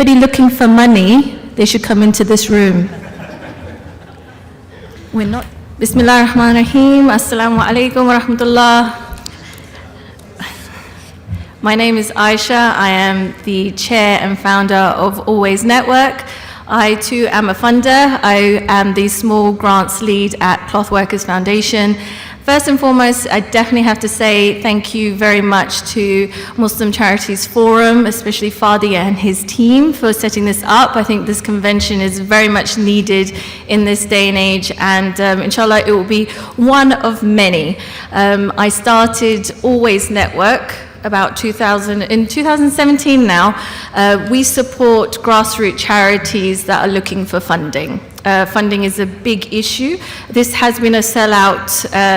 Anybody looking for money, they should come into this room. We're not. Bismillah ar-Rahman ar-Rahim. Assalamu alaikum wa rahmatullah. My name is Aisha. I am the chair and founder of Always Network. I too am a funder. I am the small grants lead at Clothworkers Foundation. First and foremost, I definitely have to say thank you very much to MuslimCharitiesForum, especially Fadi and his team for setting this up. I think this convention is very much needed in this day and age, and inshallah it will be one of many. I started Always Network about 2017 now. We support grassroots charities that are looking for funding. Funding is a big issue. This has been a sellout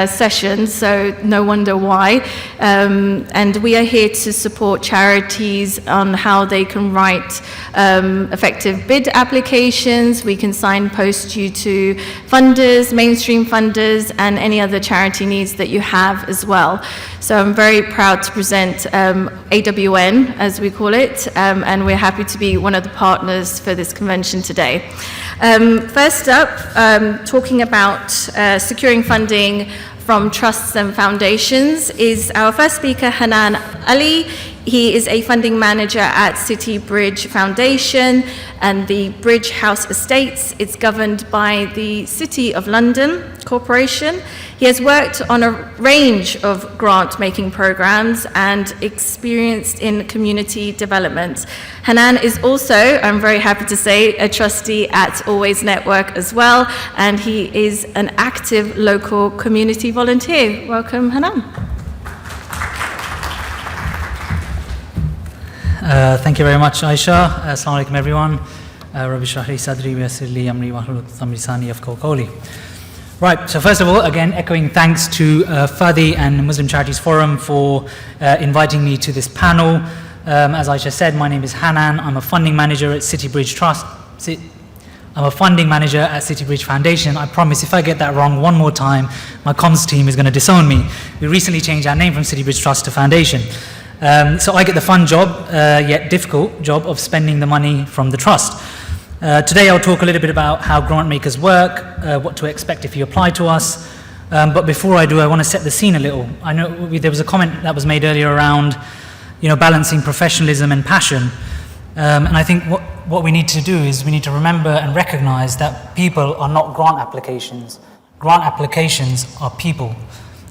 session, so no wonder why. And we are here to support charities on how they can write effective bid applications. We can signpost you to funders, mainstream funders, and any other charity needs that you have as well. So I'm very proud to present AWN, as we call it, and we're happy to be one of the partners for this convention today. First up, talking about securing funding from trusts and foundations is our first speaker, Hanan Ali. He is a funding manager at City Bridge Foundation and the Bridge House Estates. It's governed by the City of London Corporation. He has worked on a range of grant-making programs and experienced in community development. Hanan is also, I'm very happy to say, a trustee at Always Network as well, and he is an active local community volunteer. Welcome, Hanan. Thank you very much, Aisha. Assalamu alaikum, everyone. Rabbi shrah li sadri wa yassir li amri wahlul 'uqdatam min lisani yafqahu qawli. Right, so first of all, again, echoing thanks to Fadi and Muslim Charities Forum for inviting me to this panel. As Aisha said, my name is Hanan. I'm a funding manager at City Bridge Trust. I'm a funding manager at City Bridge Foundation. I promise if I get that wrong one more time, my comms team is going to disown me. We recently changed our name from City Bridge Trust to Foundation. So I get the fun job, yet difficult job of spending the money from the trust. Today I'll talk a little bit about how grant makers work, what to expect if you apply to us. But before I do, I want to set the scene a little. I know there was a comment that was made earlier around, balancing professionalism and passion. And I think what we need to do is we need to remember and recognize that people are not grant applications. Grant applications are people.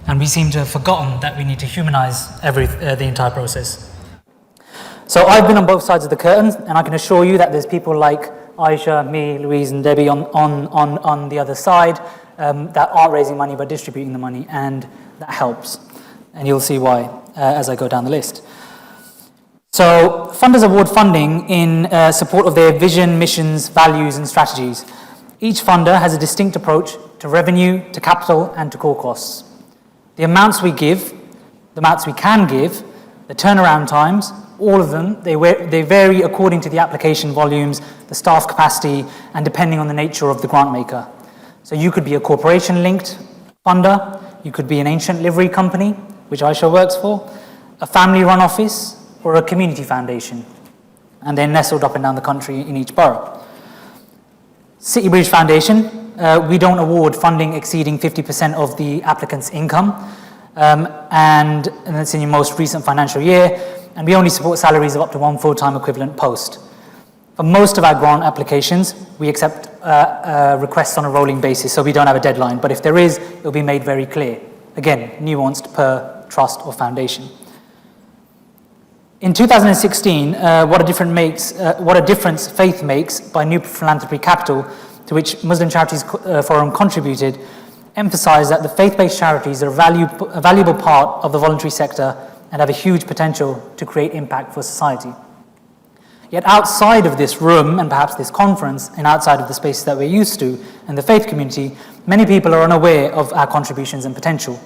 And we seem to have forgotten that we need to humanize the entire process. So I've been on both sides of the curtain, and I can assure you that there's people like Aisha, me, Louise, and Debbie on the other side that aren't raising money but distributing the money, and that helps. And you'll see why as I go down the list. So funders award funding in support of their vision, missions, values, and strategies. Each funder has a distinct approach to revenue, to capital, and to core costs. The amounts we give, the amounts we can give, the turnaround times, all of them, they vary according to the application volumes, the staff capacity, and depending on the nature of the grant maker. So you could be a corporation-linked funder, you could be an ancient livery company, which Aisha works for, a family-run office, or a community foundation, and they're nestled up and down the country in each borough. City Bridge Foundation, we don't award funding exceeding 50% of the applicant's income, and that's in your most recent financial year, and we only support salaries of up to one full-time equivalent post. For most of our grant applications, we accept requests on a rolling basis, so we don't have a deadline, but if there is, it'll be made very clear. Again, nuanced per trust or foundation. In 2016, what a difference faith makes by New Philanthropy Capital, to which Muslim Charities Forum contributed, emphasized that the faith-based charities are a valuable part of the voluntary sector and have a huge potential to create impact for society. Yet outside of this room, and perhaps this conference, and outside of the spaces that we're used to in the faith community, many people are unaware of our contributions and potential,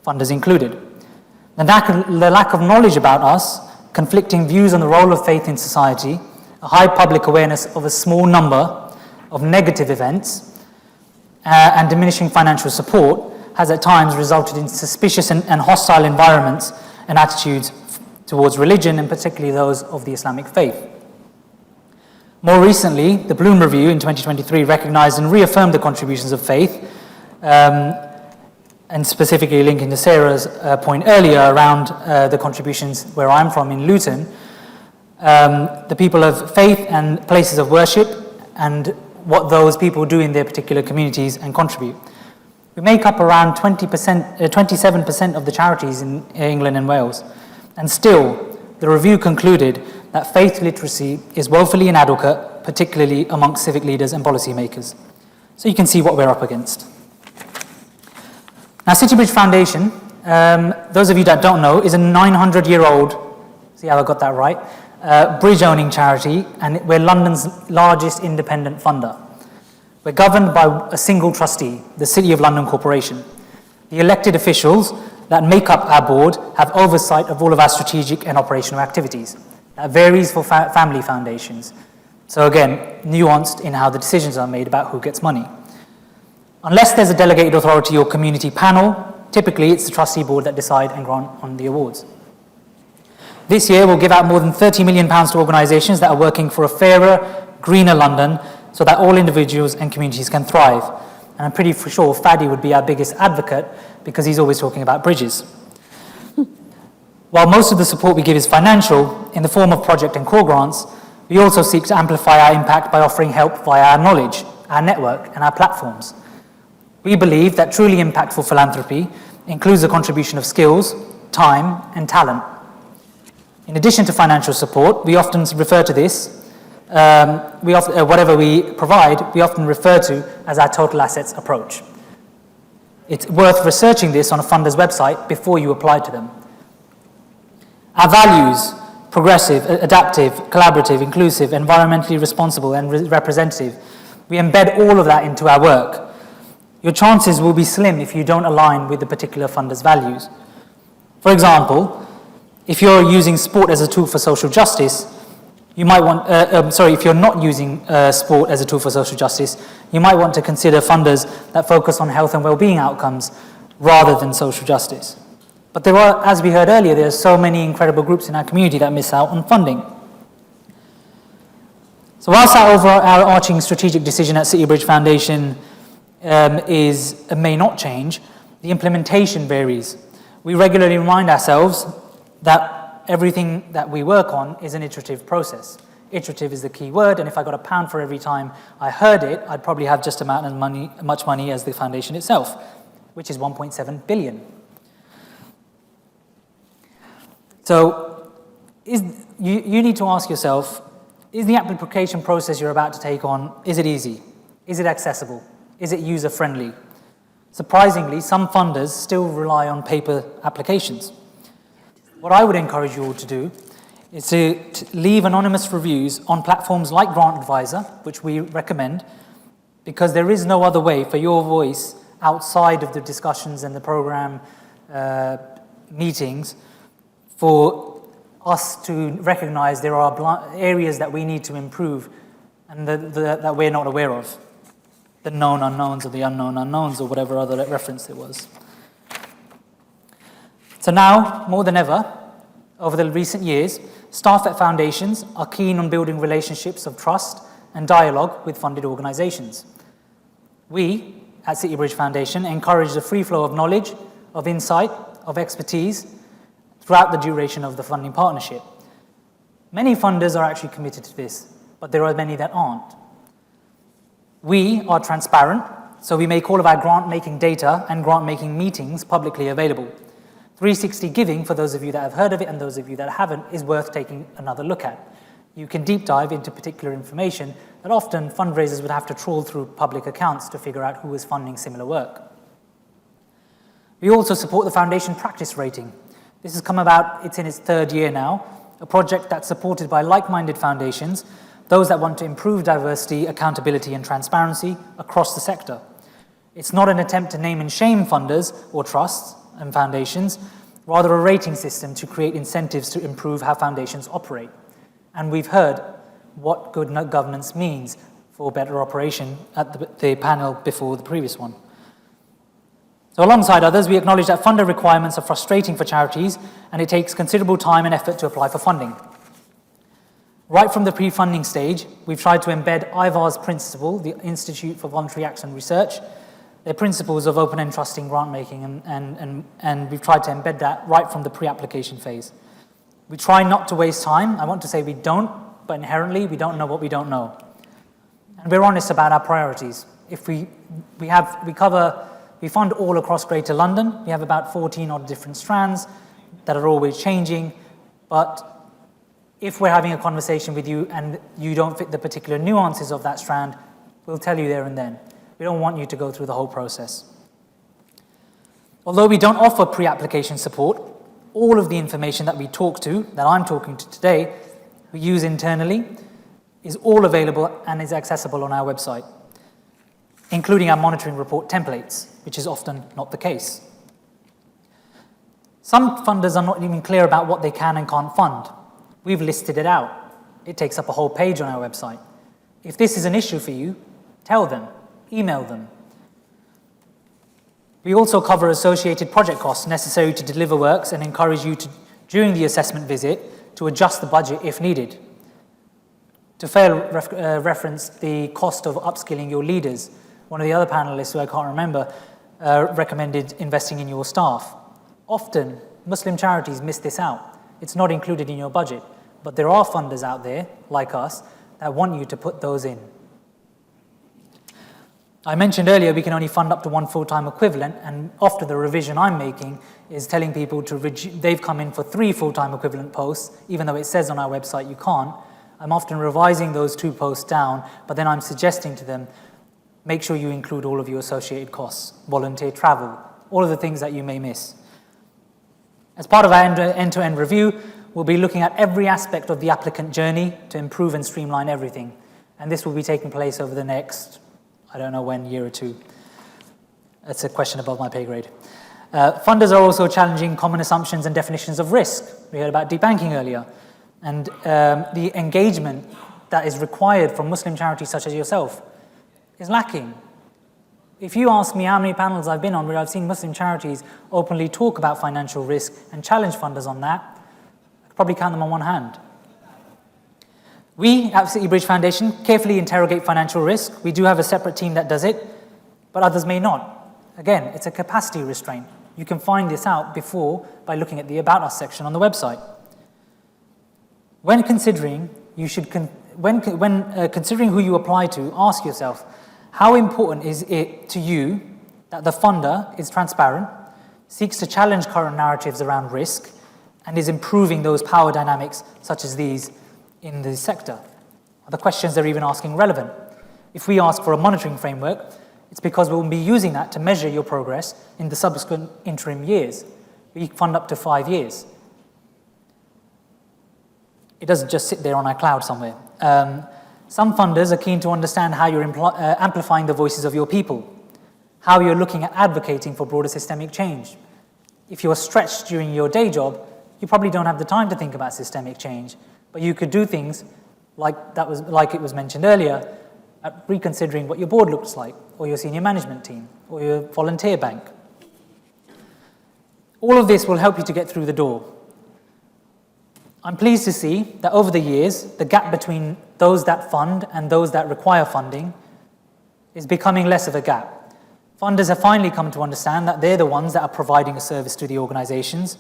funders included. The lack of knowledge about us, conflicting views on the role of faith in society, a high public awareness of a small number of negative events, and diminishing financial support has at times resulted in suspicious and hostile environments and attitudes towards religion, and particularly those of the Islamic faith. More recently, the Bloom Review in 2023 recognized and reaffirmed the contributions of faith, and specifically linking to Sarah's point earlier around the contributions where I'm from in Luton, the people of faith and places of worship and what those people do in their particular communities and contribute. We make up around 27% of the charities in England and Wales, and still the review concluded that faith literacy is woefully inadequate, particularly amongst civic leaders and policymakers. So you can see what we're up against. Now, Citybridge Foundation, those of you that don't know, is a 900-year-old, see how I got that right, bridge-owning charity, and we're London's largest independent funder. We're governed by a single trustee, the City of London Corporation. The elected officials that make up our board have oversight of all of our strategic and operational activities. That varies for family foundations. So again, nuanced in how the decisions are made about who gets money. Unless there's a delegated authority or community panel, typically it's the trustee board that decide and grant on the awards. This year we'll give out more than £30 million to organisations that are working for a fairer, greener London so that all individuals and communities can thrive. And I'm pretty sure Fadi would be our biggest advocate because he's always talking about bridges. While most of the support we give is financial, in the form of project and core grants, we also seek to amplify our impact by offering help via our knowledge, our network, and our platforms. We believe that truly impactful philanthropy includes the contribution of skills, time, and talent. In addition to financial support, we often refer to this, whatever we provide, we often refer to as our total assets approach. It's worth researching this on a funder's website before you apply to them. Our values, progressive, adaptive, collaborative, inclusive, environmentally responsible, and representative, we embed all of that into our work. Your chances will be slim if you don't align with the particular funder's values. For example, if you're using sport as a tool for social justice, you might want, if you're not using sport as a tool for social justice, you might want to consider funders that focus on health and well-being outcomes rather than social justice. But there are, as we heard earlier, there are so many incredible groups in our community that miss out on funding. So whilst our overarching strategic decision at Citybridge Foundation may not change, the implementation varies. We regularly remind ourselves that everything that we work on is an iterative process. Iterative is the key word, and if I got £1 for every time I heard it, I'd probably have just as much money as the foundation itself, which is 1.7 billion. So you need to ask yourself, is the application process you're about to take on, is it easy? Is it accessible? Is it user-friendly? Surprisingly, some funders still rely on paper applications. What I would encourage you all to do is to leave anonymous reviews on platforms like Grant Advisor, which we recommend, because there is no other way for your voice outside of the discussions and the program meetings for us to recognize there are areas that we need to improve and that we're not aware of. The known unknowns or the unknown unknowns or whatever other reference it was. So now, more than ever, over the recent years, staff at foundations are keen on building relationships of trust and dialogue with funded organizations. We, at Citybridge Foundation, encourage the free flow of knowledge, of insight, of expertise throughout the duration of the funding partnership. Many funders are actually committed to this, but there are many that aren't. We are transparent, so we make all of our grant-making data and grant-making meetings publicly available. 360 Giving, for those of you that have heard of it and those of you that haven't, is worth taking another look at. You can deep dive into particular information that often fundraisers would have to trawl through public accounts to figure out who is funding similar work. We also support the Foundation Practice Rating. This has come about, it's in its third year now, a project that's supported by like-minded foundations, those that want to improve diversity, accountability, and transparency across the sector. It's not an attempt to name and shame funders or trusts and foundations, rather a rating system to create incentives to improve how foundations operate. And we've heard what good governance means for better operation at the panel before the previous one. So alongside others, we acknowledge that funder requirements are frustrating for charities, and it takes considerable time and effort to apply for funding. Right from the pre-funding stage, we've tried to embed IVAR's principle, the Institute for Voluntary Action Research, their principles of open and trusting grant making, and we've tried to embed that right from the pre-application phase. We try not to waste time. I want to say we don't, but inherently we don't know what we don't know. And we're honest about our priorities. If we fund all across Greater London. We have about 14 odd different strands that are always changing, but if we're having a conversation with you and you don't fit the particular nuances of that strand, we'll tell you there and then. We don't want you to go through the whole process. Although we don't offer pre-application support, all of the information that I'm talking to today, we use internally, is all available and is accessible on our website, including our monitoring report templates, which is often not the case. Some funders are not even clear about what they can and can't fund. We've listed it out. It takes up a whole page on our website. If this is an issue for you, tell them, email them. We also cover associated project costs necessary to deliver works and encourage you to, during the assessment visit, to adjust the budget if needed. To reference the cost of upskilling your leaders, one of the other panelists, who I can't remember, recommended investing in your staff. Often, Muslim charities miss this out. It's not included in your budget, but there are funders out there, like us, that want you to put those in. I mentioned earlier we can only fund up to 1 full-time equivalent, and after the revision I'm making is telling people they've come in for 3 full-time equivalent posts, even though it says on our website you can't. I'm often revising those 2 posts down, but then I'm suggesting to them, make sure you include all of your associated costs, volunteer travel, all of the things that you may miss. As part of our end-to-end review, we'll be looking at every aspect of the applicant journey to improve and streamline everything. And this will be taking place over the next, I don't know when, year or 2. That's a question above my pay grade. Funders are also challenging common assumptions and definitions of risk. We heard about debanking earlier. And the engagement that is required from Muslim charities such as yourself is lacking. If you ask me how many panels I've been on where I've seen Muslim charities openly talk about financial risk and challenge funders on that, I could probably count them on one hand. We at City Bridge Foundation carefully interrogate financial risk. We do have a separate team that does it, but others may not. Again, it's a capacity restraint. You can find this out by looking at the About Us section on the website. When considering who you apply to, ask yourself, how important is it to you that the funder is transparent, seeks to challenge current narratives around risk, and is improving those power dynamics such as these in the sector? Are the questions they're even asking relevant? If we ask for a monitoring framework, it's because we'll be using that to measure your progress in the subsequent interim years. We fund up to 5 years. It doesn't just sit there on our cloud somewhere. Some funders are keen to understand how you're amplifying the voices of your people, how you're looking at advocating for broader systemic change. If you're stretched during your day job, you probably don't have the time to think about systemic change, but you could do things like it was mentioned earlier, at reconsidering what your board looks like, or your senior management team, or your volunteer bank. All of this will help you to get through the door. I'm pleased to see that over the years, the gap between those that fund and those that require funding is becoming less of a gap. Funders have finally come to understand that they're the ones that are providing a service to the organizations,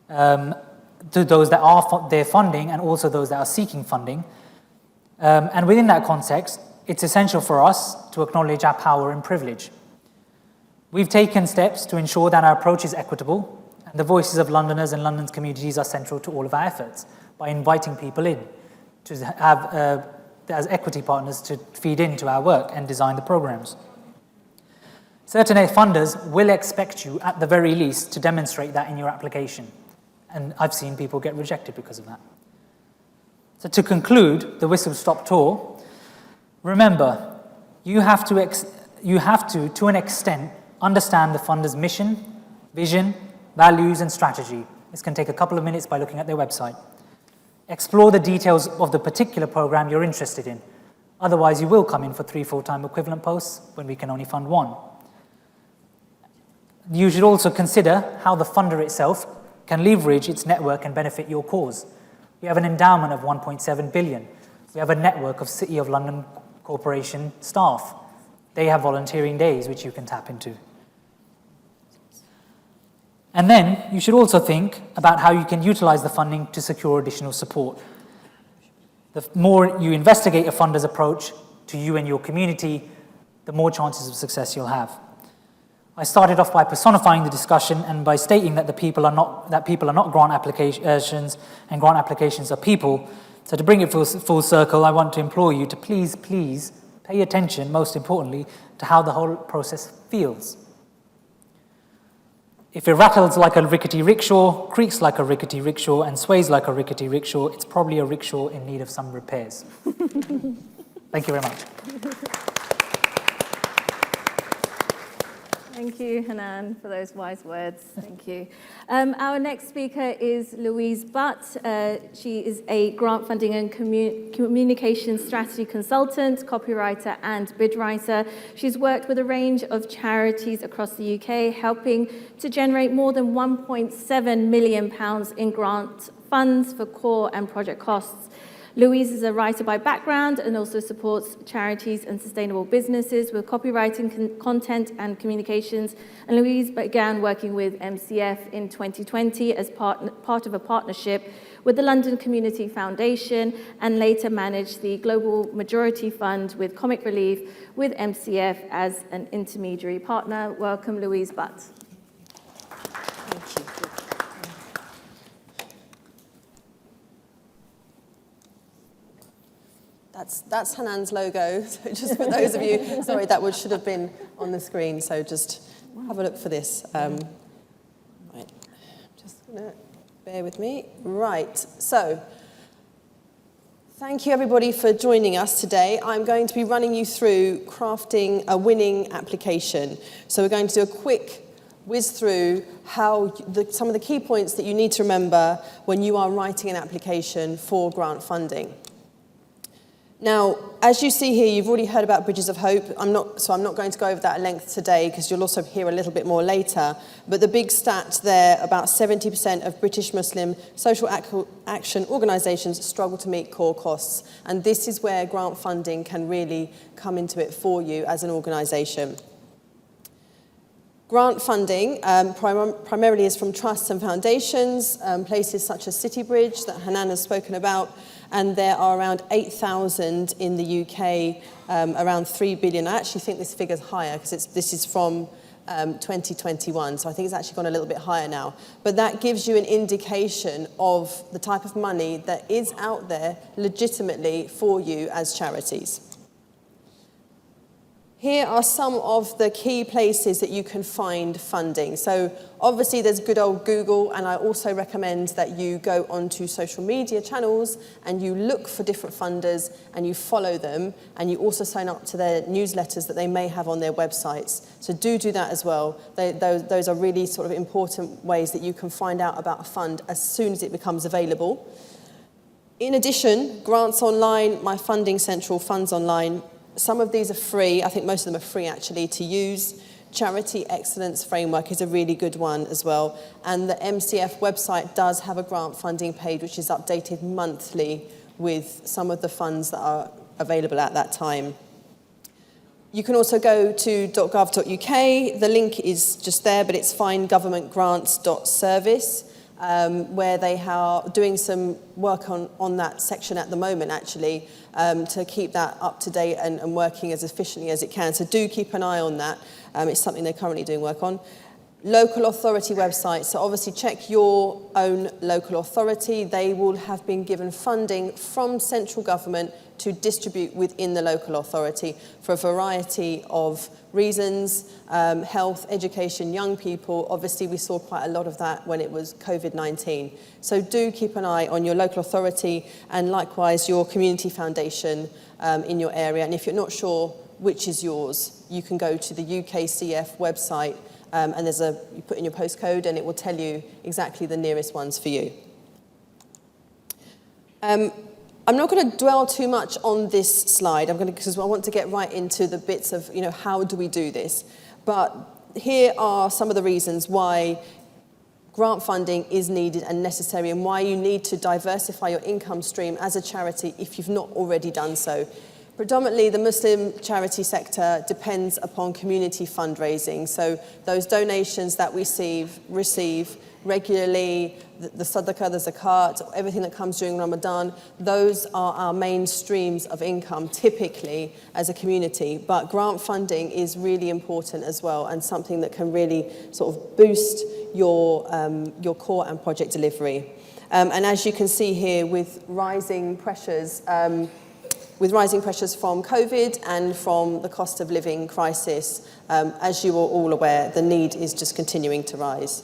to those that are their funding and also those that are seeking funding. And within that context, it's essential for us to acknowledge our power and privilege. We've taken steps to ensure that our approach is equitable, and the voices of Londoners and London's communities are central to all of our efforts by inviting people in to have, as equity partners, to feed into our work and design the programs. Certain funders will expect you, at the very least, to demonstrate that in your application. And I've seen people get rejected because of that. So to conclude the Whistle Stop tour, remember, you have to, an extent, understand the funder's mission, vision, values, and strategy. This can take a couple of minutes by looking at their website. Explore the details of the particular program you're interested in. Otherwise, you will come in for 3 full-time equivalent posts when we can only fund 1. You should also consider how the funder itself can leverage its network and benefit your cause. We have an endowment of 1.7 billion. We have a network of City of London Corporation staff. They have volunteering days, which you can tap into. And then you should also think about how you can utilize the funding to secure additional support. The more you investigate a funder's approach to you and your community, the more chances of success you'll have. I started off by personifying the discussion and by stating that people are not grant applications and grant applications are people. So to bring it full circle, I want to implore you to please pay attention, most importantly, to how the whole process feels. If it rattles like a rickety rickshaw, creaks like a rickety rickshaw, and sways like a rickety rickshaw, it's probably a rickshaw in need of some repairs. Thank you very much. Thank you, Hanan, for those wise words. Thank you. Our next speaker is Louise Butt. She is a grant funding and communication strategy consultant, copywriter, and bid writer. She's worked with a range of charities across the UK, helping to generate more than £1.7 million in grant funds for core and project costs. Louise is a writer by background and also supports charities and sustainable businesses with copywriting, content and communications. And Louise began working with MCF in 2020 as part of a partnership with the London Community Foundation, and later managed the Global Majority Fund with Comic Relief with MCF as an intermediary partner. Welcome, Louise Butt. Thank you. That's Hanan's logo, so just for those of you, sorry, that should have been on the screen, so just have a look for this. Right, just gonna bear with me. Right, so thank you everybody for joining us today. I'm going to be running you through crafting a winning application. So we're going to do a quick whiz through how some of the key points that you need to remember when you are writing an application for grant funding. Now, as you see here, you've already heard about Bridges of Hope. I'm not going to go over that at length today because you'll also hear a little bit more later. But the big stat there, about 70% of British Muslim social action organisations struggle to meet core costs. And this is where grant funding can really come into it for you as an organisation. Grant funding primarily is from trusts and foundations, places such as Citybridge that Hanan has spoken about, and there are around 8,000 in the UK, around 3 billion. I actually think this figure's higher because this is from 2021, so I think it's actually gone a little bit higher now. But that gives you an indication of the type of money that is out there legitimately for you as charities. Here are some of the key places that you can find funding. So obviously there's good old Google, and I also recommend that you go onto social media channels and you look for different funders and you follow them, and you also sign up to their newsletters that they may have on their websites. So do that as well. Those are really sort of important ways that you can find out about a fund as soon as it becomes available. In addition, Grants Online, My Funding Central, Funds Online, some of these are free. I think most of them are free actually to use. Charity Excellence Framework is a really good one as well. And the MCF website does have a grant funding page which is updated monthly with some of the funds that are available at that time. You can also go to .gov.uk. The link is just there, but it's findgovernmentgrants.service. Where they are doing some work on that section at the moment, actually, to keep that up to date and working as efficiently as it can. So do keep an eye on that. It's something they're currently doing work on. Local authority websites. So obviously check your own local authority. They will have been given funding from central government to distribute within the local authority for a variety of reasons, health, education, young people. Obviously, we saw quite a lot of that when it was COVID-19. So do keep an eye on your local authority and likewise your community foundation in your area. And if you're not sure which is yours, you can go to the UKCF website and you put in your postcode and it will tell you exactly the nearest ones for you. I'm not going to dwell too much on this slide, because I want to get right into the bits of, how do we do this? But here are some of the reasons why grant funding is needed and necessary, and why you need to diversify your income stream as a charity if you've not already done so. Predominantly, the Muslim charity sector depends upon community fundraising. So those donations that we receive regularly, the sadaqah, the zakat, everything that comes during Ramadan, those are our main streams of income typically as a community. But grant funding is really important as well, and something that can really sort of boost your core and project delivery. And as you can see here, with rising pressures from COVID and from the cost of living crisis, as you are all aware, the need is just continuing to rise.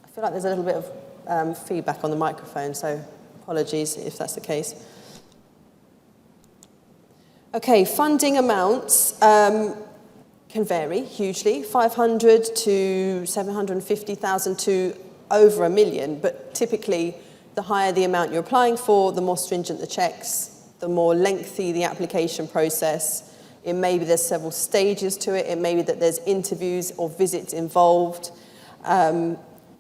I feel like there's a little bit of feedback on the microphone, so apologies if that's the case. Okay, funding amounts can vary hugely, 500 to 750,000 to over $1 million, but typically the higher the amount you're applying for, the more stringent the checks, the more lengthy the application process. It may be there's several stages to it. It may be that there's interviews or visits involved.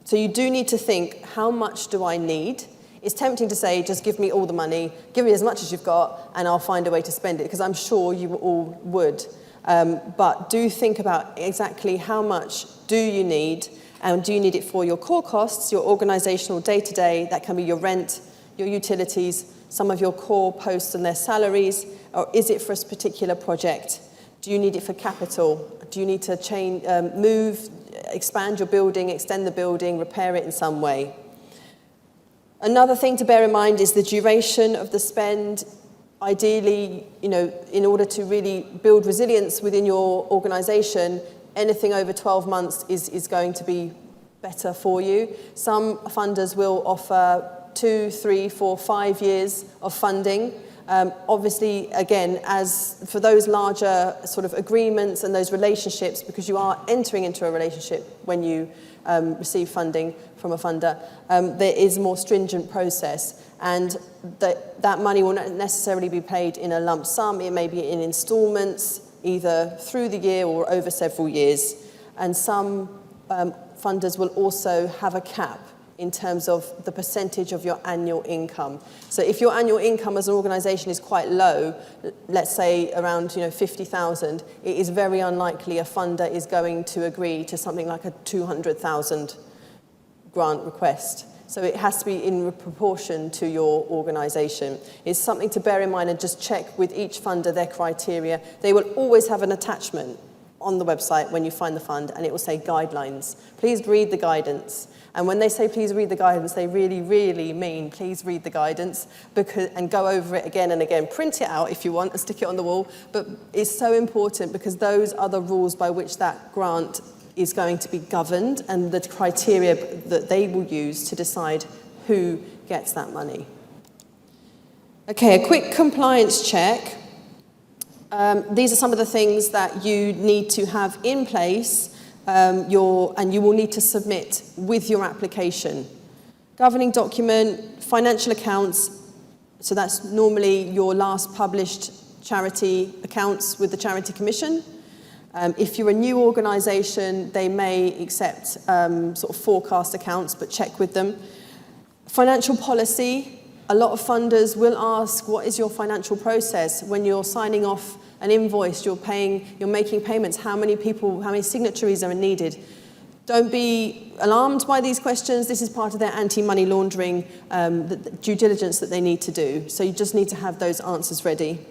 So you do need to think, how much do I need? It's tempting to say, just give me all the money, give me as much as you've got, and I'll find a way to spend it, because I'm sure you all would. But do think about exactly how much do you need, and do you need it for your core costs, your organisational day-to-day, that can be your rent, your utilities, some of your core posts and their salaries, or is it for a particular project? Do you need it for capital? Do you need to change, move, expand your building, extend the building, repair it in some way? Another thing to bear in mind is the duration of the spend. Ideally, in order to really build resilience within your organisation, anything over 12 months is going to be better for you. Some funders will offer 2, 3, 4, 5 years of funding. Obviously, again, as for those larger sort of agreements and those relationships, because you are entering into a relationship when you receive funding from a funder, there is a more stringent process, and that money will not necessarily be paid in a lump sum. It may be in instalments, either through the year or over several years. And some funders will also have a cap in terms of the percentage of your annual income. So if your annual income as an organisation is quite low, let's say around 50,000, it is very unlikely a funder is going to agree to something like a 200,000 grant request. So it has to be in proportion to your organisation. It's something to bear in mind, and just check with each funder their criteria. They will always have an attachment on the website when you find the fund, and it will say guidelines. Please read the guidance. And when they say please read the guidance, they really, really mean please read the guidance, and go over it again and again. Print it out if you want and stick it on the wall. But it's so important, because those are the rules by which that grant is going to be governed, and the criteria that they will use to decide who gets that money. Okay, a quick compliance check. These are some of the things that you need to have in place, and you will need to submit with your application. Governing document, financial accounts, so that's normally your last published charity accounts with the Charity Commission. If you're a new organisation, they may accept sort of forecast accounts, but check with them. Financial policy. A lot of funders will ask, what is your financial process? When you're signing off an invoice, you're making payments, how many signatories are needed? Don't be alarmed by these questions. This is part of their anti-money laundering the due diligence that they need to do. So you just need to have those answers ready.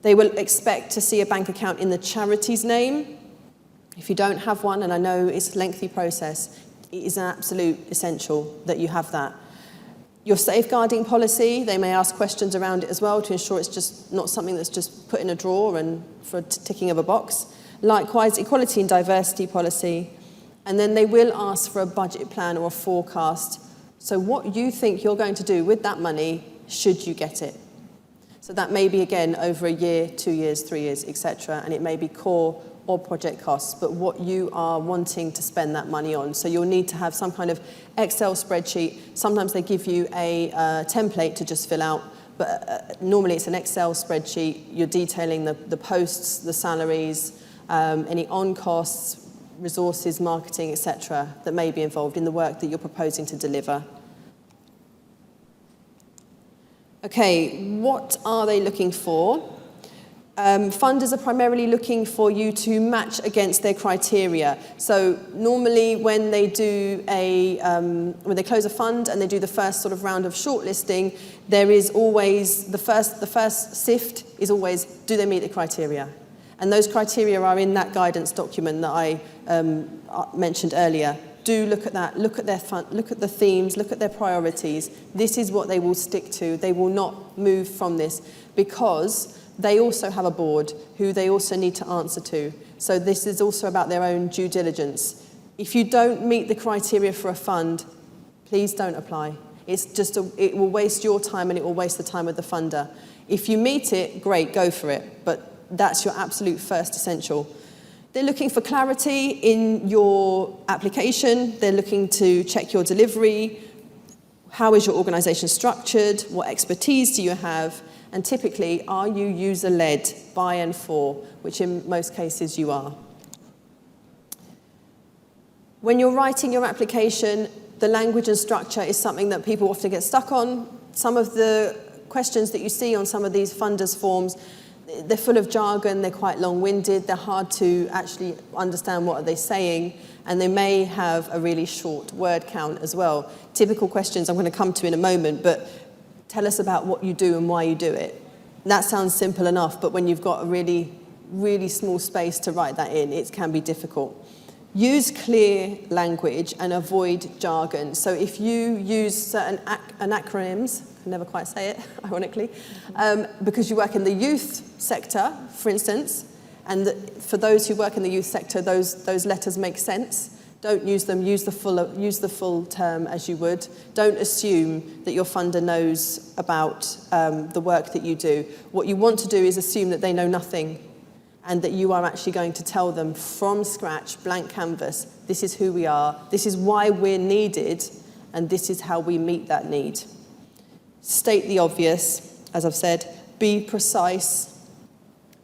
They will expect to see a bank account in the charity's name. If you don't have one, and I know it's a lengthy process, it is an absolute essential that you have that. Your safeguarding policy, they may ask questions around it as well to ensure it's just not something that's just put in a drawer and for ticking of a box. Likewise, equality and diversity policy. And then they will ask for a budget plan or a forecast. So what you think you're going to do with that money, should you get it? So that may be, again, over a year, 2 years, 3 years, etc. And it may be core or project costs, but what you are wanting to spend that money on. So you'll need to have some kind of Excel spreadsheet. Sometimes they give you a template to just fill out, but normally it's an Excel spreadsheet. You're detailing the posts, the salaries, any on costs, resources, marketing, etc., that may be involved in the work that you're proposing to deliver. Okay, what are they looking for? Funders are primarily looking for you to match against their criteria. So normally when they do when they close a fund and they do the first sort of round of shortlisting, there is always the first sift is always, do they meet the criteria? And those criteria are in that guidance document that I mentioned earlier. Do look at that, look at their fund, look at the themes, look at their priorities. This is what they will stick to. They will not move from this because they also have a board who they also need to answer to. So this is also about their own due diligence. If you don't meet the criteria for a fund, please don't apply. It's just it will waste your time and it will waste the time of the funder. If you meet it, great, go for it. But that's your absolute first essential. They're looking for clarity in your application. They're looking to check your delivery. How is your organisation structured? What expertise do you have? And typically, are you user-led, by and for, which in most cases you are. When you're writing your application, the language and structure is something that people often get stuck on. Some of the questions that you see on some of these funders' forms, they're full of jargon, they're quite long-winded, they're hard to actually understand what are they saying, and they may have a really short word count as well. Typical questions I'm going to come to in a moment, but tell us about what you do and why you do it. And that sounds simple enough, but when you've got a really, really small space to write that in, it can be difficult. Use clear language and avoid jargon. So if you use certain acronyms, I can never quite say it, ironically, because you work in the youth sector, for instance, and for those who work in the youth sector, those letters make sense. Don't use them, use the full term as you would. Don't assume that your funder knows about the work that you do. What you want to do is assume that they know nothing and that you are actually going to tell them from scratch, blank canvas, this is who we are, this is why we're needed, and this is how we meet that need. State the obvious, as I've said, be precise.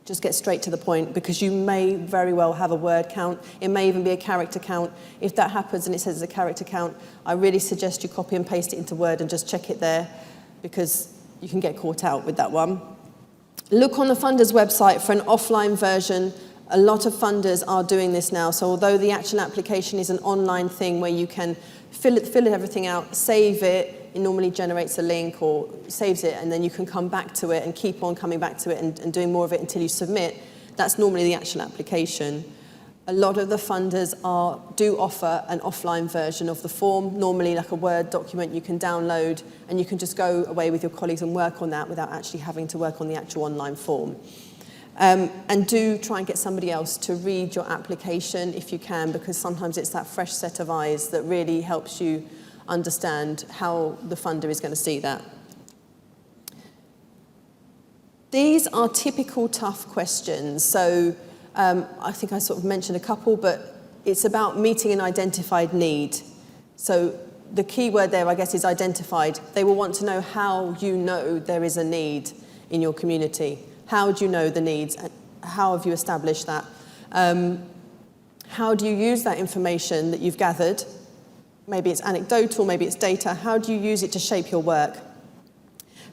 Just get straight to the point, because you may very well have a word count. It may even be a character count. If that happens and it says it's a character count, I really suggest you copy and paste it into Word and just check it there, because you can get caught out with that one. Look on the funder's website for an offline version. A lot of funders are doing this now. So although the actual application is an online thing where you can fill everything out, save it, it normally generates a link or saves it, and then you can come back to it and keep on coming back to it and doing more of it until you submit. That's normally the actual application. A lot of the funders do offer an offline version of the form, normally like a Word document you can download, and you can just go away with your colleagues and work on that without actually having to work on the actual online form. And do try and get somebody else to read your application if you can, because sometimes it's that fresh set of eyes that really helps you understand how the funder is going to see that. These are typical tough questions. So I think I sort of mentioned a couple, but it's about meeting an identified need. So the key word there, I guess, is identified. They will want to know how you know there is a need in your community. How do you know the needs? And how have you established that? How do you use that information that you've gathered? Maybe it's anecdotal, maybe it's data. How do you use it to shape your work?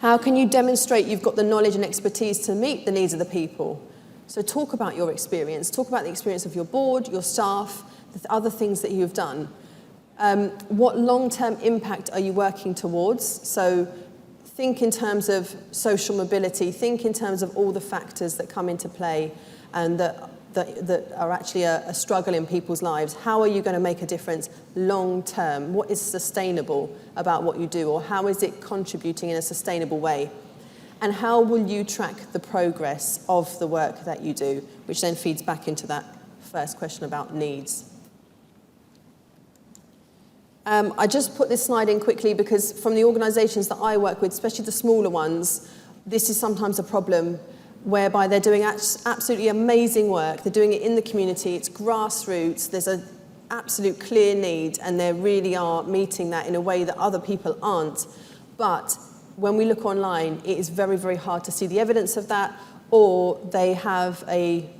How can you demonstrate you've got the knowledge and expertise to meet the needs of the people? So talk about your experience. Talk about the experience of your board, your staff, the other things that you've done. What long-term impact are you working towards? So think in terms of social mobility. Think in terms of all the factors that come into play and that are actually a struggle in people's lives. How are you going to make a difference long-term? What is sustainable about what you do, or how is it contributing in a sustainable way? And how will you track the progress of the work that you do, which then feeds back into that first question about needs. I just put this slide in quickly because from the organisations that I work with, especially the smaller ones, this is sometimes a problem whereby they're doing absolutely amazing work. They're doing it in the community. It's grassroots. There's an absolute clear need, and they really are meeting that in a way that other people aren't. But when we look online, it is very, very hard to see the evidence of that, or they have a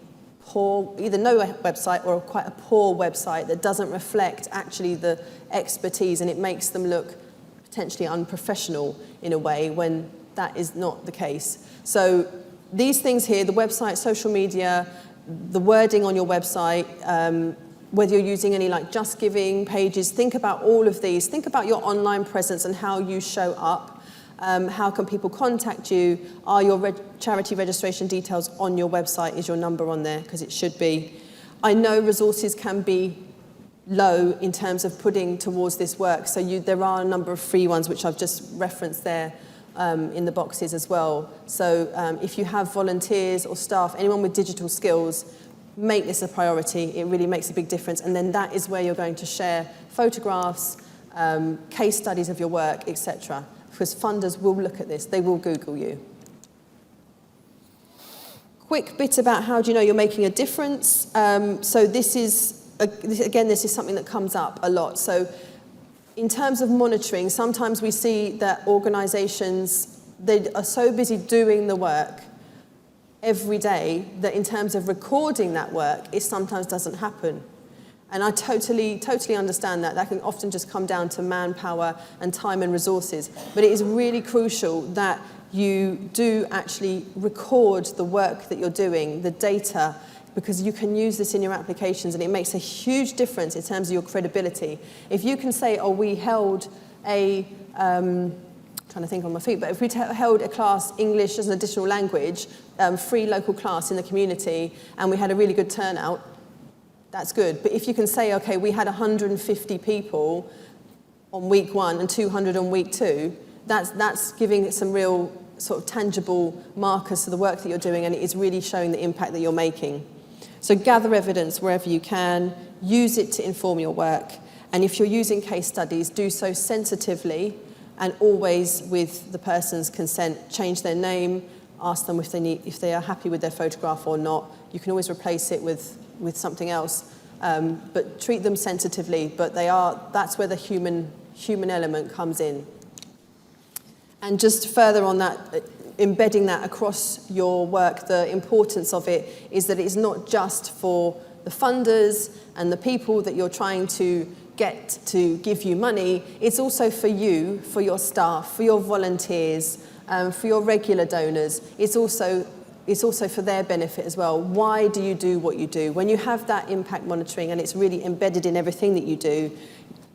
poor, either no website or quite a poor website that doesn't reflect actually the expertise, and it makes them look potentially unprofessional in a way when that is not the case. So these things here, the website, social media, the wording on your website, whether you're using any like Just Giving pages, think about all of these. Think about your online presence and how you show up. How can people contact you? Are your charity registration details on your website? Is your number on there? Because it should be. I know resources can be low in terms of putting towards this work. So there are a number of free ones, which I've just referenced there in the boxes as well. So if you have volunteers or staff, anyone with digital skills, make this a priority. It really makes a big difference. And then that is where you're going to share photographs, case studies of your work, etc. Because funders will look at this. They will Google you. Quick bit about how do you know you're making a difference. So this is something that comes up a lot. So in terms of monitoring, sometimes we see that organisations, they are so busy doing the work every day that in terms of recording that work, it sometimes doesn't happen. And I totally understand that. That can often just come down to manpower and time and resources. But it is really crucial that you do actually record the work that you're doing, the data, because you can use this in your applications and it makes a huge difference in terms of your credibility. If you can say, oh, we held a, trying to think on my feet, but if we held a class, English as an additional language, free local class in the community, and we had a really good turnout, that's good. But if you can say, okay, we had 150 people on week 1 and 200 on week 2, that's giving it some real sort of tangible markers to the work that you're doing, and it is really showing the impact that you're making. So gather evidence wherever you can, use it to inform your work, and if you're using case studies, do so sensitively and always with the person's consent. Change their name, ask them if they are happy with their photograph or not. You can always replace it with something else, but treat them sensitively. But that's where the human element comes in. And just further on that, embedding that across your work, the importance of it is that it's not just for the funders and the people that you're trying to get to give you money, it's also for you, for your staff, for your volunteers, for your regular donors. It's also for their benefit as well. Why do you do what you do? When you have that impact monitoring and it's really embedded in everything that you do,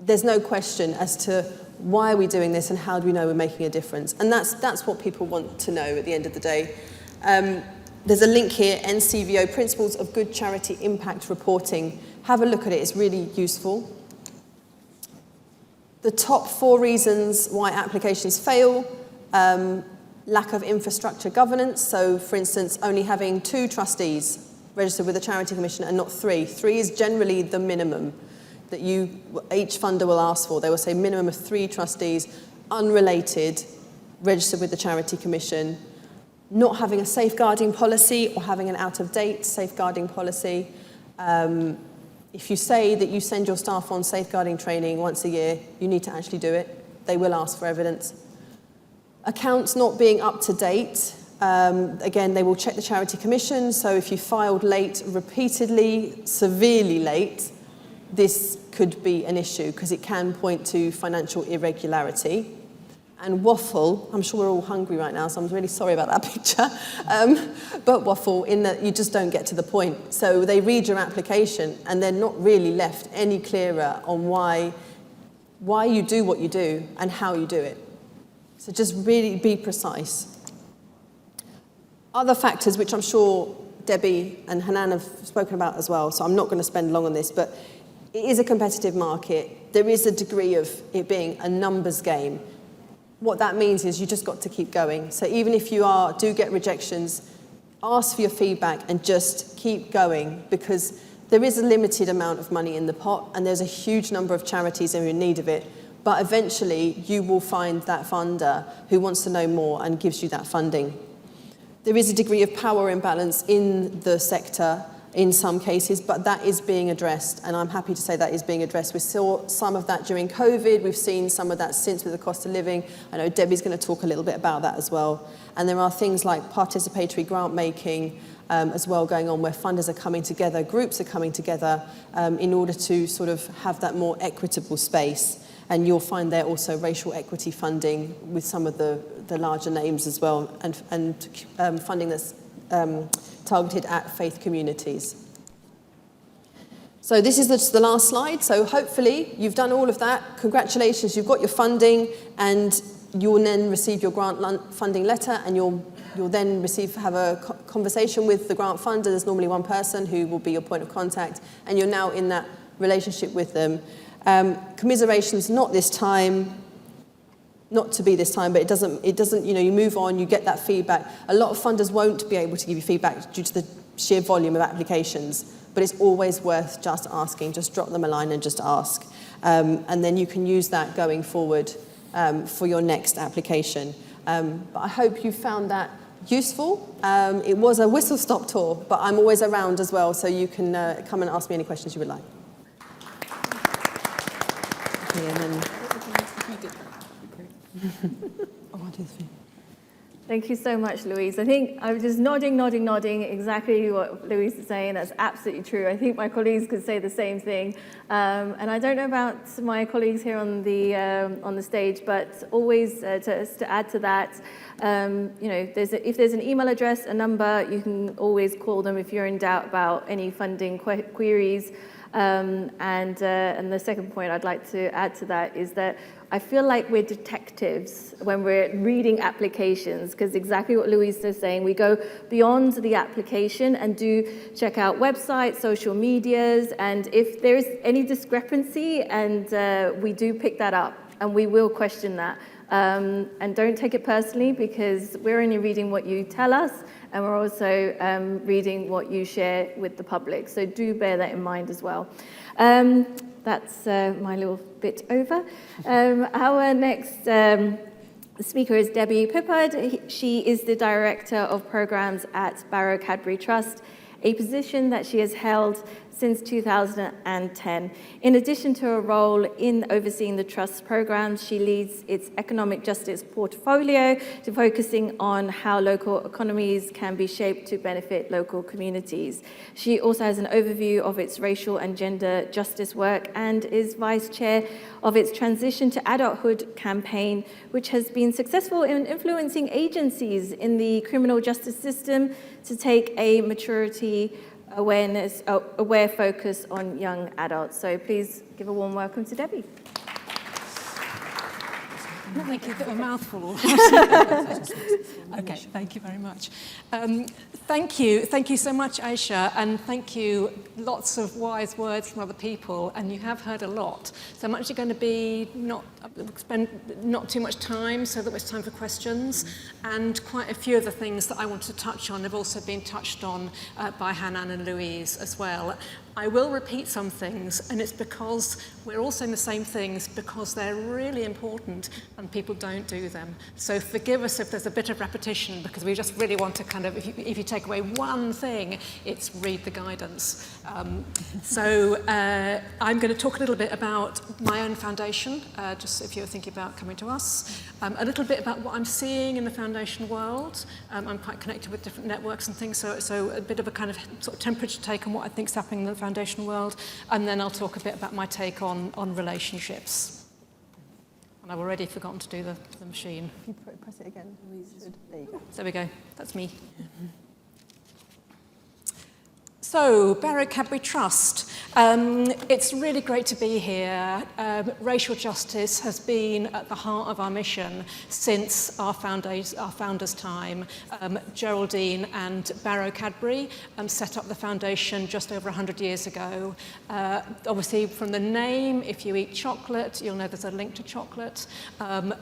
there's no question as to why are we doing this and how do we know we're making a difference? And that's what people want to know at the end of the day. There's a link here, NCVO, Principles of Good Charity Impact Reporting. Have a look at it, it's really useful. The top 4 reasons why applications fail: lack of infrastructure governance. So, for instance, only having 2 trustees registered with the Charity Commission and not 3. 3 is generally the minimum that each funder will ask for. They will say minimum of 3 trustees, unrelated, registered with the Charity Commission. Not having a safeguarding policy or having an out-of-date safeguarding policy. If you say that you send your staff on safeguarding training once a year, you need to actually do it. They will ask for evidence. Accounts not being up to date. Again, they will check the Charity Commission. So if you filed late, repeatedly, severely late, this could be an issue because it can point to financial irregularity. And waffle, I'm sure we're all hungry right now, so I'm really sorry about that picture. But waffle in that you just don't get to the point. So they read your application and they're not really left any clearer on why you do what you do and how you do it. So just really be precise. Other factors, which I'm sure Debbie and Hanan have spoken about as well, so I'm not going to spend long on this, but it is a competitive market. There is a degree of it being a numbers game. What that means is you just got to keep going. So even if you do get rejections, ask for your feedback and just keep going, because there is a limited amount of money in the pot and there's a huge number of charities who are in need of it. But eventually you will find that funder who wants to know more and gives you that funding. There is a degree of power imbalance in the sector in some cases, but that is being addressed, and I'm happy to say that is being addressed. We saw some of that during COVID. We've seen some of that since with the cost of living. I know Debbie's going to talk a little bit about that as well. And there are things like participatory grant making, as well going on, where funders are coming together, groups are coming together in order to sort of have that more equitable space. And you'll find there also racial equity funding with some of the larger names as well, and funding that's targeted at faith communities. So this is the last slide. So hopefully you've done all of that. Congratulations, you've got your funding, and you'll then receive your grant funding letter, and you'll then have a conversation with the grant funder. There's normally one person who will be your point of contact, and you're now in that relationship with them. Commiserations, not this time, not to be this time, but it doesn't, you move on, you get that feedback. A lot of funders won't be able to give you feedback due to the sheer volume of applications, but it's always worth just asking. Just drop them a line and just ask. And then you can use that going forward for your next application. But I hope you found that useful. It was a whistle-stop tour, but I'm always around as well, so you can come and ask me any questions you would like. Okay, and then... Thank you so much, Louise. I think I was just nodding exactly what Louise is saying. That's absolutely true. I think my colleagues could say the same thing. And I don't know about my colleagues here on the stage, but always to add to that, if there's an email address, a number, you can always call them if you're in doubt about any funding queries. And the second point I'd like to add to that is that I feel like we're detectives when we're reading applications, because exactly what Louise is saying, we go beyond the application and do check out websites, social medias, and if there's any discrepancy, and we do pick that up, and we will question that. And don't take it personally, because we're only reading what you tell us, and we're also reading what you share with the public. So do bear that in mind as well. That's my little bit over. Our next speaker is Debbie Pippard. She is the Director of Programs at Barrow Cadbury Trust, a position that she has held since 2010. In addition to her role in overseeing the Trust's programs, she leads its economic justice portfolio to focusing on how local economies can be shaped to benefit local communities. She also has an overview of its racial and gender justice work and is vice chair of its Transition to Adulthood campaign, which has been successful in influencing agencies in the criminal justice system to take a aware focus on young adults. So please give a warm welcome to Debbie. Thank you. A mouthful. Okay, thank you very much. Thank you so much, Aisha, and thank you. Lots of wise words from other people, and you have heard a lot. So I'm actually going to spend not too much time, so that there's time for questions. And quite a few of the things that I want to touch on have also been touched on by Hanan and Louise as well. I will repeat some things, and it's because we're all saying the same things because they're really important and people don't do them. So forgive us if there's a bit of repetition, because we just really want to kind of, if you take away one thing, it's read the guidance. I'm going to talk a little bit about my own foundation, just if you're thinking about coming to us, a little bit about what I'm seeing in the foundation world. I'm quite connected with different networks and things, so a bit of a kind of sort of temperature take on what I think is happening in the foundation world, and then I'll talk a bit about my take on relationships. And I've already forgotten to do the machine. If you press it again, there you go. There we go, that's me. So, Barrow Cadbury Trust. It's really great to be here. Racial justice has been at the heart of our mission since our founders' time. Geraldine and Barrow Cadbury set up the foundation just over 100 years ago. Obviously, from the name, if you eat chocolate, you'll know there's a link to chocolate.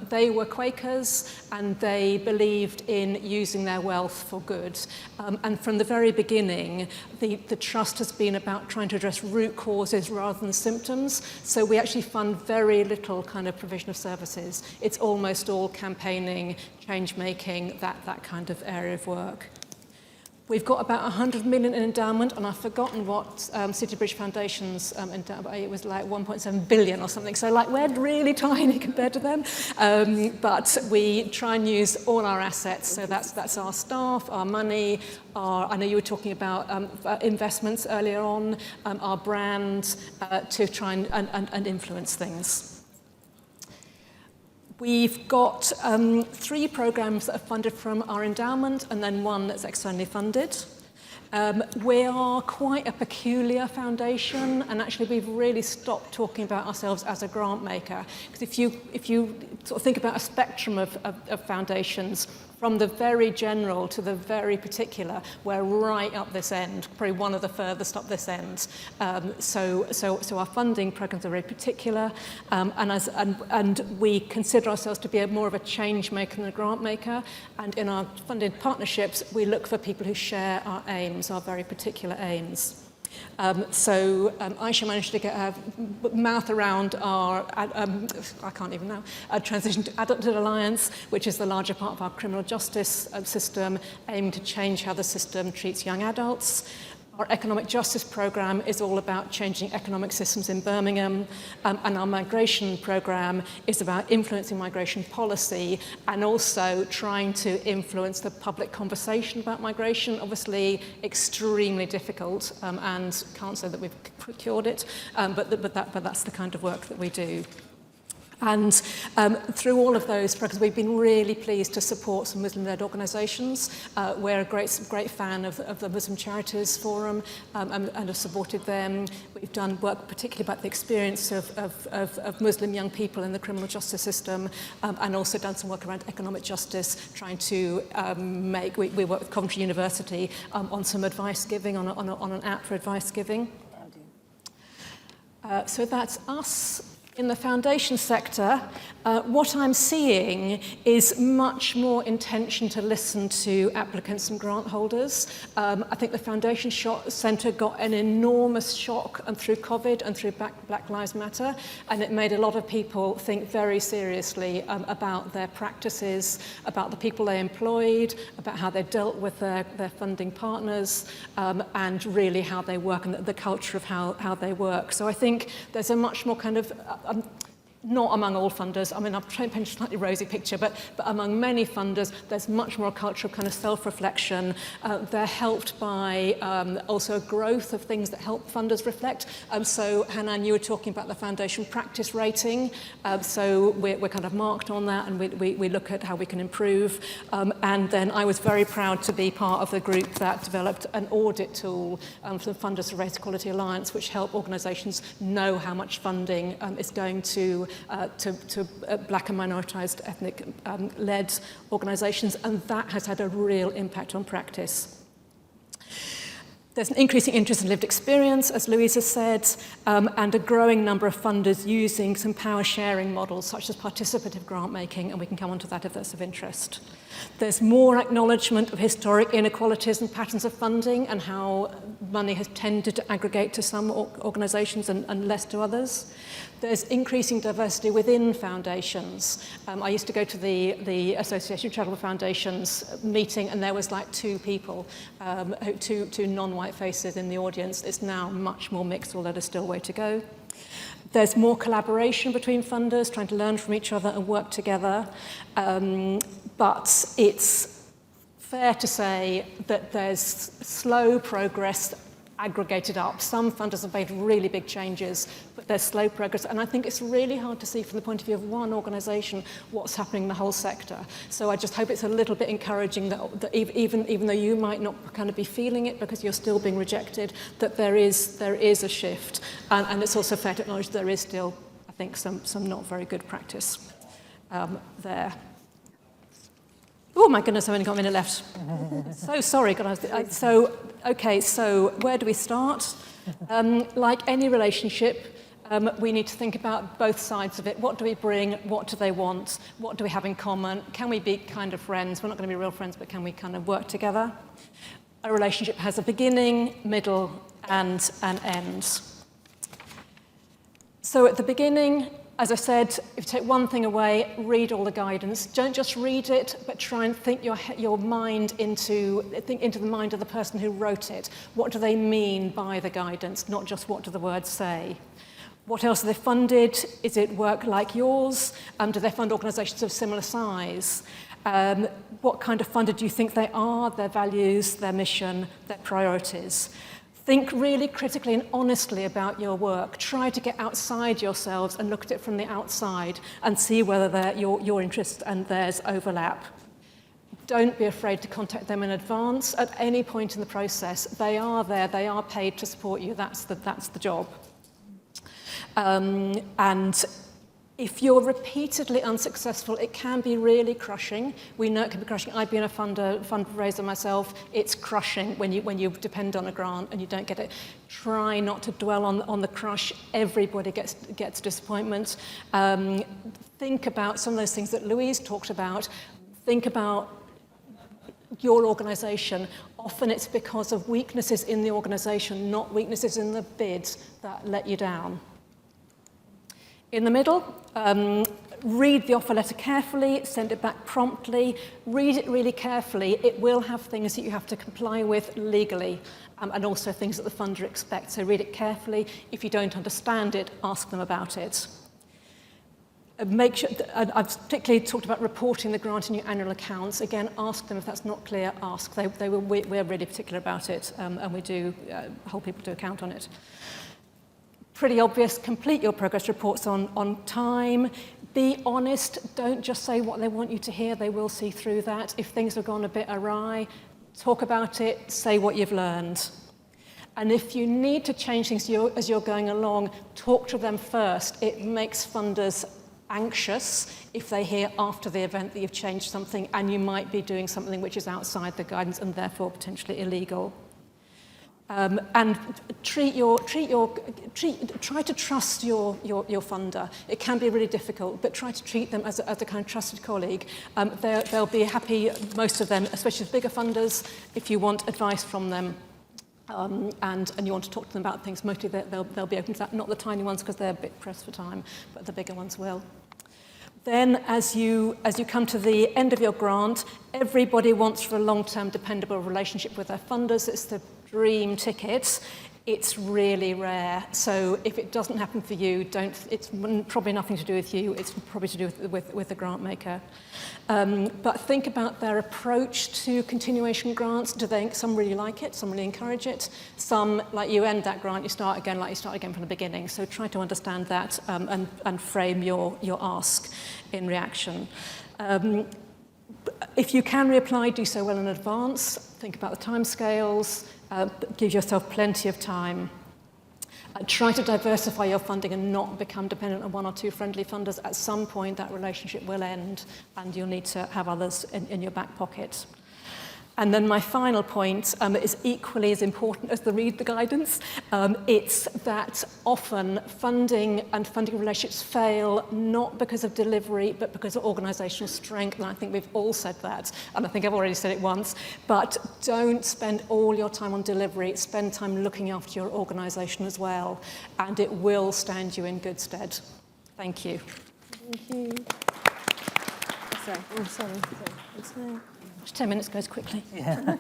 They were Quakers, and they believed in using their wealth for good. And from the very beginning, the trust has been about trying to address root causes rather than symptoms. So we actually fund very little kind of provision of services. It's almost all campaigning, change making, that kind of area of work. We've got about 100 million in endowment, and I've forgotten what City Bridge Foundation's endowment, it was like 1.7 billion or something. So like we're really tiny compared to them. But we try and use all our assets. So that's our staff, our money, I know you were talking about investments earlier on, our brand, to try and influence things. We've got 3 programs that are funded from our endowment and then one that's externally funded. We are quite a peculiar foundation, and actually we've really stopped talking about ourselves as a grant maker. Because if you sort of think about a spectrum of foundations, from the very general to the very particular, we're right up this end, probably one of the furthest up this end. So our funding programs are very particular, and we consider ourselves to be more of a change maker than a grant maker. And in our funding partnerships, we look for people who share our aims, our very particular aims. Aisha managed to get her mouth around our, I can't even know, Transition to Adulthood Alliance, which is the larger part of our criminal justice system, aiming to change how the system treats young adults. Our economic justice programme is all about changing economic systems in Birmingham, and our migration programme is about influencing migration policy and also trying to influence the public conversation about migration. Obviously, extremely difficult, and can't say that we've cured it, but that's the kind of work that we do. And through all of those programs, we've been really pleased to support some Muslim-led organisations. We're a great fan of the MuslimCharitiesForum and have supported them. We've done work particularly about the experience of Muslim young people in the criminal justice system, and also done some work around economic justice, trying to we work with Coventry University on some advice giving, on an app for advice giving. So that's us. In the foundation sector, what I'm seeing is much more intention to listen to applicants and grant holders. I think the Foundation Centre got an enormous shock through COVID and through Black Lives Matter, and it made a lot of people think very seriously about their practices, about the people they employed, about how they dealt with their funding partners, and really how they work and the culture of how they work. So I think there's a much more kind of not among all funders, I mean, I've tried to paint a slightly rosy picture, but among many funders, there's much more a culture of kind of self-reflection. They're helped by also a growth of things that help funders reflect. So, Hanan, you were talking about the foundation practice rating. So we're kind of marked on that, and we look at how we can improve. And then I was very proud to be part of the group that developed an audit tool for the Funders for Race Equality Alliance, which help organisations know how much funding is going to black and minoritized ethnic led organisations, and that has had a real impact on practice. There's an increasing interest in lived experience, as Louisa said, and a growing number of funders using some power sharing models such as participative grant making, and we can come on to that if that's of interest. There's more acknowledgement of historic inequalities and patterns of funding and how money has tended to aggregate to some organisations and less to others. There's increasing diversity within foundations. I used to go to the Association of Charitable Foundations meeting, and there was like 2 people, two non-white faces in the audience. It's now much more mixed, although there's still a way to go. There's more collaboration between funders, trying to learn from each other and work together. But it's fair to say that there's slow progress aggregated up. Some funders have made really big changes, but there's slow progress. And I think it's really hard to see from the point of view of one organisation what's happening in the whole sector. So I just hope it's a little bit encouraging that even though you might not kind of be feeling it because you're still being rejected, that there is a shift. And it's also fair to acknowledge there is still, I think, some not very good practice there. Oh my goodness, I've only got a minute left. So sorry, guys. So where do we start? Like any relationship, we need to think about both sides of it. What do we bring? What do they want? What do we have in common? Can we be kind of friends? We're not going to be real friends, but can we kind of work together? A relationship has a beginning, middle, and an end. So at the beginning, As I said, if you take one thing away, read all the guidance. Don't just read it, but try and think your mind into the mind of the person who wrote it. What do they mean by the guidance, not just what do the words say? What else are they funded? Is it work like yours? Do they fund organisations of similar size? What kind of funder do you think they are, their values, their mission, their priorities? Think really critically and honestly about your work. Try to get outside yourselves and look at it from the outside and see whether your interests and theirs overlap. Don't be afraid to contact them in advance at any point in the process. They are there, they are paid to support you, that's the job. And if you're repeatedly unsuccessful, it can be really crushing. We know it can be crushing. I've been a fundraiser myself. It's crushing when you depend on a grant and you don't get it. Try not to dwell on the crush. Everybody gets disappointment. Think about some of those things that Louise talked about. Think about your organisation. Often it's because of weaknesses in the organisation, not weaknesses in the bid, that let you down. In the middle, read the offer letter carefully, send it back promptly, read it really carefully. It will have things that you have to comply with legally, and also things that the funder expects. So read it carefully. If you don't understand it, ask them about it. Make sure, I've particularly talked about reporting the grant in your annual accounts. Again, ask them if that's not clear, ask. We're really particular about it, and we do hold people to account on it. Pretty obvious, complete your progress reports on time. Be honest, don't just say what they want you to hear, they will see through that. If things have gone a bit awry, talk about it, say what you've learned. And if you need to change things as you're going along, talk to them first. It makes funders anxious if they hear after the event that you've changed something and you might be doing something which is outside the guidance and therefore potentially illegal. And try to trust your funder. It can be really difficult, but try to treat them as a kind of trusted colleague. They'll be happy, most of them, especially the bigger funders, if you want advice from them. And you want to talk to them about things, mostly they'll be open to that. Not the tiny ones because they're a bit pressed for time, but the bigger ones will. Then as you come to the end of your grant, everybody wants for a long-term dependable relationship with their funders. It's the dream ticket. It's really rare. So if it doesn't happen for you, it's probably nothing to do with you. It's probably to do with the grant maker. But think about their approach to continuation grants. Some really like it, some really encourage it. Some, like you end that grant, you start again from the beginning. So try to understand that and frame your ask in reaction. If you can reapply, do so well in advance. Think about the timescales. Give yourself plenty of time. Try to diversify your funding and not become dependent on one or two friendly funders. At some point, that relationship will end and you'll need to have others in your back pocket. And then my final point is equally as important as read the guidance. It's that often funding and funding relationships fail not because of delivery, but because of organisational strength. And I think we've all said that. And I think I've already said it once. But don't spend all your time on delivery. Spend time looking after your organisation as well. And it will stand you in good stead. Thank you. Thank you. Sorry. 10 minutes goes quickly. Yeah.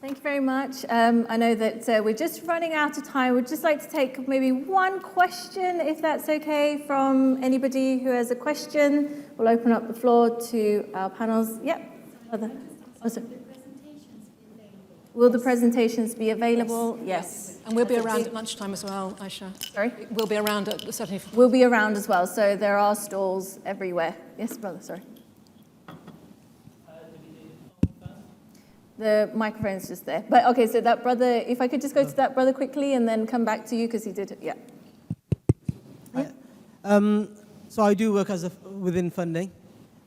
Thank you very much. I know that we're just running out of time. We'd just like to take maybe one question, if that's okay, from anybody who has a question. We'll open up the floor to our panels. Yep. Will the presentations be available? Yes. And we'll be around at lunchtime as well, Aisha. Sorry? We'll be around certainly. We'll be around as well, so there are stalls everywhere. Yes, brother, sorry. The microphone's just there. But okay, so that brother, if I could just go to that brother quickly and then come back to you because he did it. Yeah. So I do work within funding.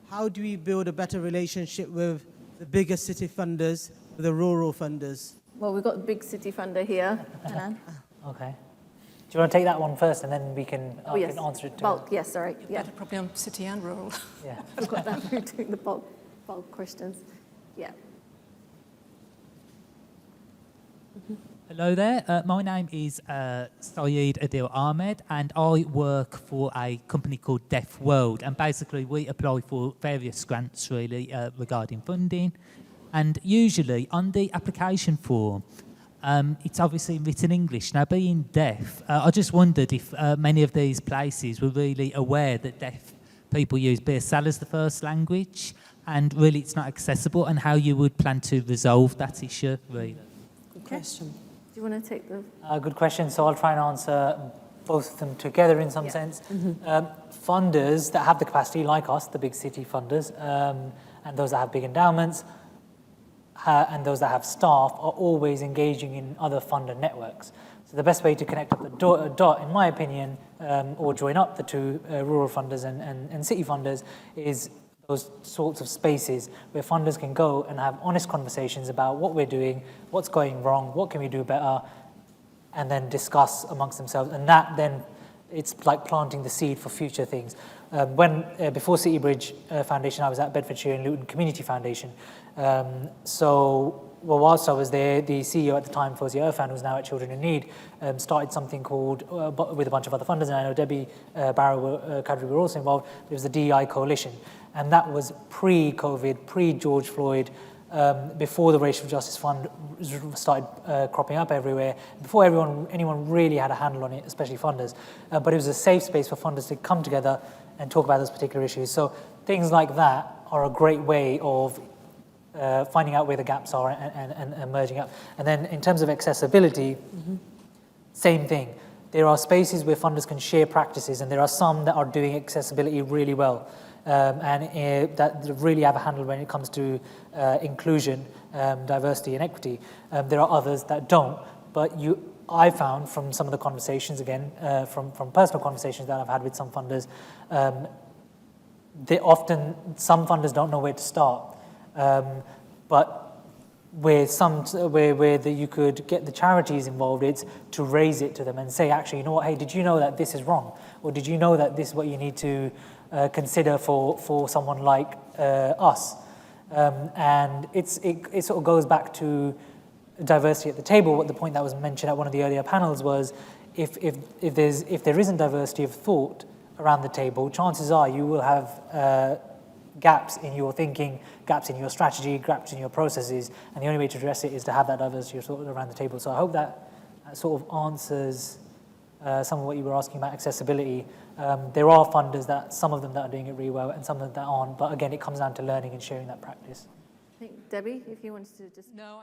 How do we build a better relationship with the bigger city funders, with the rural funders? Well, we've got the big city funder here. Okay. Do you want to take that one first and then we can, yes. can answer it too? Bulk, yes, sorry. Yeah. Better probably on city and rural. Yeah. I've got that. We're doing the bulk questions. Yeah. Hello there. My name is Saeed Adil Ahmed, and I work for a company called Deaf World. And basically, we apply for various grants, really, regarding funding. And usually, on the application form, it's obviously written English. Now, being deaf, I just wondered if many of these places were really aware that deaf people use BSL as the first language, and really it's not accessible, and how you would plan to resolve that issue, really. Good question. Do you want to take the... Good question. So I'll try and answer both of them together in some sense. Funders that have the capacity, like us, the big city funders, and those that have big endowments, and those that have staff, are always engaging in other funder networks. So the best way to connect up the dot, in my opinion, or join up the two, rural funders and city funders, is those sorts of spaces where funders can go and have honest conversations about what we're doing, what's going wrong, what can we do better, and then discuss amongst themselves. And that then, it's like planting the seed for future things. Before City Bridge Foundation, I was at Bedfordshire and Luton Community Foundation. Whilst I was there, the CEO at the time, Fawzia Irfan, who's now at Children in Need, started something called, with a bunch of other funders, and I know Debbie Barrow Kadri were also involved. There was the DEI Coalition, and that was pre-COVID, pre-George Floyd, before the Racial Justice Fund started cropping up everywhere, before anyone really had a handle on it, especially funders. But it was a safe space for funders to come together and talk about those particular issues. So things like that are a great way of finding out where the gaps are and merging up. And then in terms of accessibility, same thing. There are spaces where funders can share practices, and there are some that are doing accessibility really well, that really have a handle when it comes to inclusion, diversity and equity. There are others that don't, but I found from some of the conversations, again, from personal conversations that I've had with some funders, some funders don't know where to start. But where you could get the charities involved, it's to raise it to them and say, actually, you know what, hey, did you know that this is wrong? Or did you know that this is what you need to consider for someone like us? And it sort of goes back to diversity at the table. What the point that was mentioned at one of the earlier panels was, if there isn't diversity of thought around the table, chances are you will have gaps in your thinking, gaps in your strategy, gaps in your processes, and the only way to address it is to have that diversity of thought around the table. So I hope that sort of answers some of what you were asking about accessibility. There are funders, some of them that are doing it really well, and some of them that aren't, but again, it comes down to learning and sharing that practice. I think, Debbie, if you wanted to just... No.